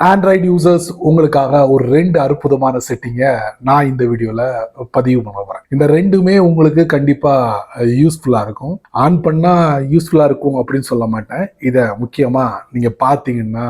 Android users உங்களுக்காக ஒரு 2 அற்புதமான செட்டிங்கை நான் இந்த வீடியோவில் பதிவு பண்ண போகிறேன். இந்த ரெண்டுமே உங்களுக்கு கண்டிப்பாக யூஸ்ஃபுல்லாக இருக்கும். ஆன் பண்ணால் யூஸ்ஃபுல்லாக இருக்கும் அப்படின்னு சொல்ல மாட்டேன். இதை முக்கியமாக நீங்கள் பார்த்தீங்கன்னா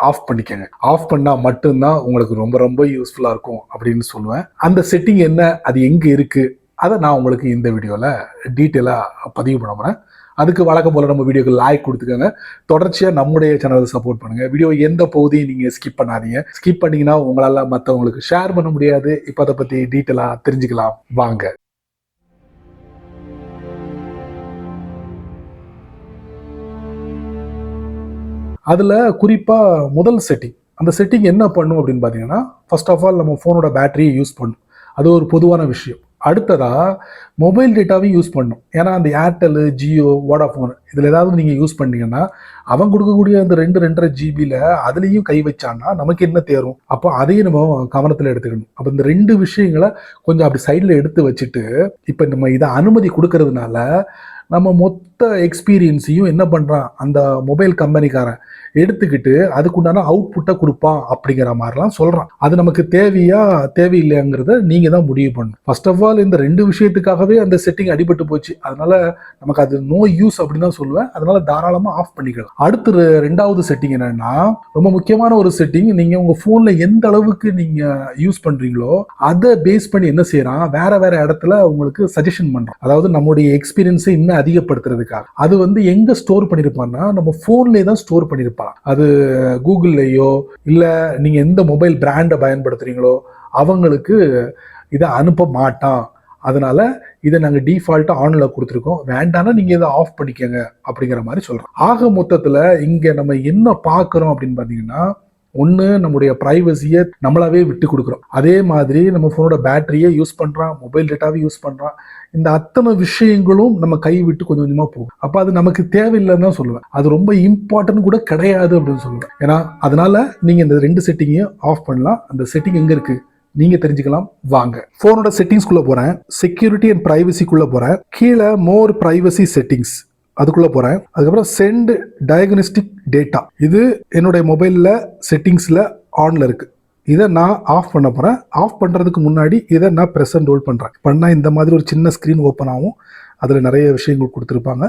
ஆஃப் பண்ணிக்கங்க. ஆஃப் பண்ணால் மட்டும்தான் உங்களுக்கு ரொம்ப ரொம்ப யூஸ்ஃபுல்லாக இருக்கும் அப்படின்னு சொல்லுவேன். அந்த செட்டிங் என்ன, அது எங்கே இருக்குது, அதை நான் உங்களுக்கு இந்த வீடியோவில் டீட்டெயிலாக பதிவு பண்ண போகிறேன். அதுக்கு வழக்கம் போல நம்ம வீடியோக்கு லைக் கொடுத்துக்கோங்க. தொடர்ச்சியாக நம்முடைய சேனலை சப்போர்ட் பண்ணுங்கள். வீடியோ எந்த பகுதியும் நீங்கள் ஸ்கிப் பண்ணாதீங்க. ஸ்கிப் பண்ணிங்கன்னா உங்களால் மற்றவங்களுக்கு ஷேர் பண்ண முடியாது. இப்போ அதை பற்றி டீட்டெயிலாக தெரிஞ்சுக்கலாம் வாங்க. அதில் குறிப்பாக முதல் செட்டிங், அந்த செட்டிங் என்ன பண்ணும் அப்படின்னு பார்த்தீங்கன்னா, ஃபர்ஸ்ட் ஆஃப் ஆல் நம்ம ஃபோனோட பேட்டரியை யூஸ் பண்ணும். அது ஒரு பொதுவான விஷயம். அடுத்ததா மொபைல் டேட்டாவையும் யூஸ் பண்ணணும். ஏன்னா அந்த ஏர்டெல், ஜியோ, வோடாஃபோன் இதில் ஏதாவது நீங்கள் யூஸ் பண்ணீங்கன்னா அவன் கொடுக்கக்கூடிய அந்த 2.5 ஜிபியில் அதுலேயும் கை வச்சான்னா நமக்கு என்ன தேரும்? அப்போ அதையும் நம்ம கவனத்தில் எடுத்துக்கணும். அப்போ இந்த 2 விஷயங்களை கொஞ்சம் அப்படி சைடில் எடுத்து வச்சுட்டு இப்போ நம்ம இதை அனுமதி கொடுக்கறதுனால நம்ம மொத்த எக்ஸ்பீரியன்ஸையும் என்ன பண்ணுறான் அந்த மொபைல் கம்பெனிக்காரன் எடுத்துக்கிட்டு அதுக்குண்டான அவுட்புட்டை கொடுப்பான் அப்படிங்கிற மாதிரிலாம் சொல்கிறான். அது நமக்கு தேவையா தேவையில்லைங்கிறத நீங்கள் தான் முடிவு பண்ணணும். ஃபர்ஸ்ட் ஆஃப் ஆல் இந்த 2 விஷயத்துக்காகவே அந்த செட்டிங் அடிபட்டு போச்சு. அதனால நமக்கு அது நோ யூஸ் அப்படின்னு தான் சொல்லுவேன். அதனால தாராளமாக ஆஃப் பண்ணிக்கலாம். அடுத்து 2வது செட்டிங் என்னன்னா, ரொம்ப முக்கியமான ஒரு செட்டிங். நீங்கள் உங்கள் ஃபோனில் எந்த அளவுக்கு நீங்கள் யூஸ் பண்ணுறீங்களோ அதை பேஸ் பண்ணி என்ன செய்யறான், வேற வேற இடத்துல உங்களுக்கு சஜஷன் பண்ணுறான். அதாவது நம்முடைய எக்ஸ்பீரியன்ஸை இன்னும் அதிகப்படுத்துறதுக்காக அது எங்க ஸ்டோர் பண்ணிருப்பான்னா நம்ம போன்லயே தான் ஸ்டோர் பண்ணிருப்பான். அது கூகுள்லயோ இல்ல நீங்க எந்த மொபைல் பிராண்டை பயன்படுத்துறீங்களோ அவங்களுக்கு இதை அனுப்ப மாட்டான். அதனால இதை நாங்கள் டிஃபால்ட்டா ஆன்ல கொடுத்துருக்கோம், வேண்டாம்னா நீங்க இதை ஆஃப் பண்ணிக்கங்க அப்படிங்கிற மாதிரி சொல்றோம். ஆக மொத்தத்துல இங்க நம்ம என்ன பார்க்கிறோம் அப்படின்னு பாத்தீங்கன்னா, ஒன்று நம்முடைய ப்ரைவசியை நம்மளாவே விட்டு கொடுக்குறோம். அதே மாதிரி நம்ம ஃபோனோட பேட்டரியை யூஸ் பண்ணுறான், மொபைல் டேட்டாவை யூஸ் பண்ணுறான். இந்த அத்தனை விஷயங்களும் நம்ம கை விட்டு கொஞ்சம் கொஞ்சமாக போகும். அப்போ அது நமக்கு தேவையில்லைன்னு தான் சொல்லுவேன். அது ரொம்ப இம்பார்ட்டன்ட் கூட கிடையாது அப்படின்னு சொல்லுவேன். ஏன்னா அதனால நீங்கள் இந்த 2 செட்டிங்கையும் ஆஃப் பண்ணலாம். அந்த செட்டிங் எங்கே இருக்குது நீங்கள் தெரிஞ்சுக்கலாம் வாங்க. ஃபோனோட செட்டிங்ஸ்குள்ளே போகிறேன், செக்யூரிட்டி அண்ட் ப்ரைவசிக்குள்ளே போகிறேன். கீழே மோர் ப்ரைவசி செட்டிங்ஸ் அதுக்குள்ள போறேன். அதுக்கப்புறம் சென்ட் டயக்னோஸ்டிக் டேட்டா, இது என்னுடைய மொபைல்ல செட்டிங்ஸ்ல ஆன்ல இருக்கு. இதை நான் ஆஃப் பண்ண போறேன். ஆஃப் பண்றதுக்கு முன்னாடி இதை நான் ப்ரெஸ் அண்ட் ஹோல்ட் பண்றேன். பண்ணா இந்த மாதிரி ஒரு சின்ன ஸ்கிரீன் ஓப்பன் ஆகும். அதில் நிறைய விஷயங்கள் கொடுத்துருப்பாங்க.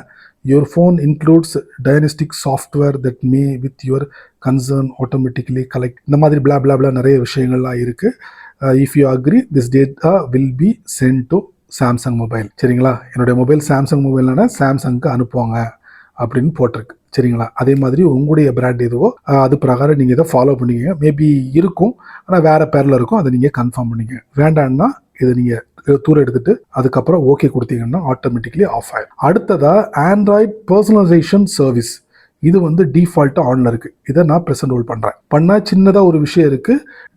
Your phone includes diagnostic software that may with your concern automatically collect, இந்த மாதிரி பிளா பிளா பிளா நிறைய விஷயங்கள்லாம் இருக்கு. If you agree this data will be sent to Samsung mobile. சரிங்களா, என்னுடைய மொபைல் சாம்சங் மொபைல்னா சாம்சங்க்கு அனுப்புவாங்க அப்படின்னு போட்டிருக்கு. சரிங்களா, அதே மாதிரி உங்களுடைய பிராண்ட் எதுவோ அது பிரகாரம் நீங்கள் இதை ஃபாலோ பண்ணிக்கங்க. மேபி இருக்கும், ஆனால் வேற பேரில் இருக்கும், அதை நீங்கள் கன்ஃபார்ம் பண்ணிக்க. வேண்டாம்னா இதை நீங்கள் தூரம் எடுத்துட்டு அதுக்கப்புறம் ஓகே கொடுத்தீங்கன்னா ஆட்டோமேட்டிக்லி ஆஃப் ஆயிடும். அடுத்ததா ஆண்ட்ராய்டு பர்சனலைசேஷன் சர்வீஸ், இது டிஃபால்ட்டா ஆன்ல இருக்கு. இதை நான் ப்ரெசென்ட் ஹோல்ட் பண்றேன். பண்ணா சின்னதாக ஒரு விஷயம் இருக்கு,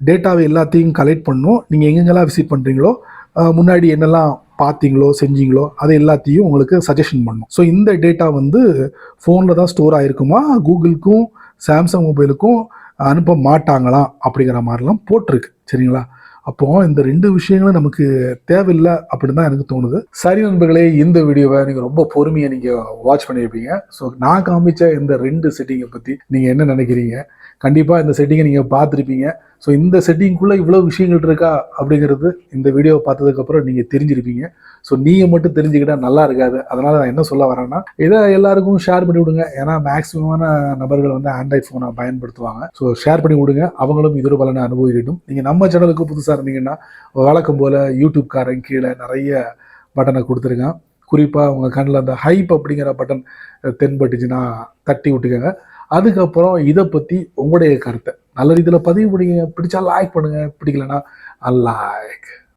டேட்டாவை எல்லாத்தையும் கலெக்ட் பண்ணும். நீங்கள் எங்கெங்கெல்லாம் விசிட் பண்றீங்களோ முன்னாடி என்னெல்லாம் பார்த்தீங்களோ செஞ்சீங்களோ அதை எல்லாத்தையும் உங்களுக்கு சஜஷன் பண்ணும். ஸோ இந்த டேட்டா ஃபோனில் தான் ஸ்டோர் ஆகிருக்குமா, கூகுளுக்கும் சாம்சங் மொபைலுக்கும் அனுப்ப மாட்டாங்களாம் அப்படிங்கிற மாதிரிலாம் போட்டிருக்கு. சரிங்களா, அப்போ இந்த 2 விஷயங்களும் நமக்கு தேவையில்லை அப்படின்னு தான் எனக்கு தோணுது. சரி நண்பர்களே, இந்த வீடியோவை நீங்கள் ரொம்ப பொறுமையாக நீங்கள் வாட்ச் பண்ணியிருப்பீங்க. ஸோ நான் காமிச்ச இந்த 2 செட்டிங்கை பற்றி நீங்கள் என்ன நினைக்கிறீங்க? கண்டிப்பாக இந்த செட்டிங்கை நீங்கள் பார்த்துருப்பீங்க. ஸோ இந்த செட்டிங்குள்ளே இவ்வளோ விஷயங்கள் இருக்கா அப்படிங்கிறது இந்த வீடியோவை பார்த்ததுக்கப்புறம் நீங்கள் தெரிஞ்சிருப்பீங்க. ஸோ நீங்கள் மட்டும் தெரிஞ்சுக்கிட்டால் நல்லா இருக்காது. அதனால் நான் என்ன சொல்ல வரேன்னா, இதை எல்லாருக்கும் ஷேர் பண்ணி விடுங்க. ஏன்னா மேக்ஸிமமான நபர்கள் ஆண்ட்ராய்ட் ஃபோனை பயன்படுத்துவாங்க. ஸோ ஷேர் பண்ணி விடுங்க, அவங்களும் இதர பலனை அனுபவிக்கட்டும். நீங்கள் நம்ம சேனலுக்கு புதுசாக இருந்தீங்கன்னா வழக்கம் போல் யூடியூப்காரன் கீழே நிறைய பட்டனை கொடுத்துருங்க. குறிப்பாக உங்கள் கண்ணில் அந்த ஹைப் அப்படிங்கிற பட்டன் தென்பட்டுச்சுன்னா தட்டி விட்டுக்கோங்க. அதுக்கப்புறம் இதை பற்றி உங்களுடைய கருத்தை நல்ல ரீதியில் பதிவு பண்ணுங்க. பிடிச்சா லைக் பண்ணுங்கள், பிடிக்கலன்னா அன்லைக்.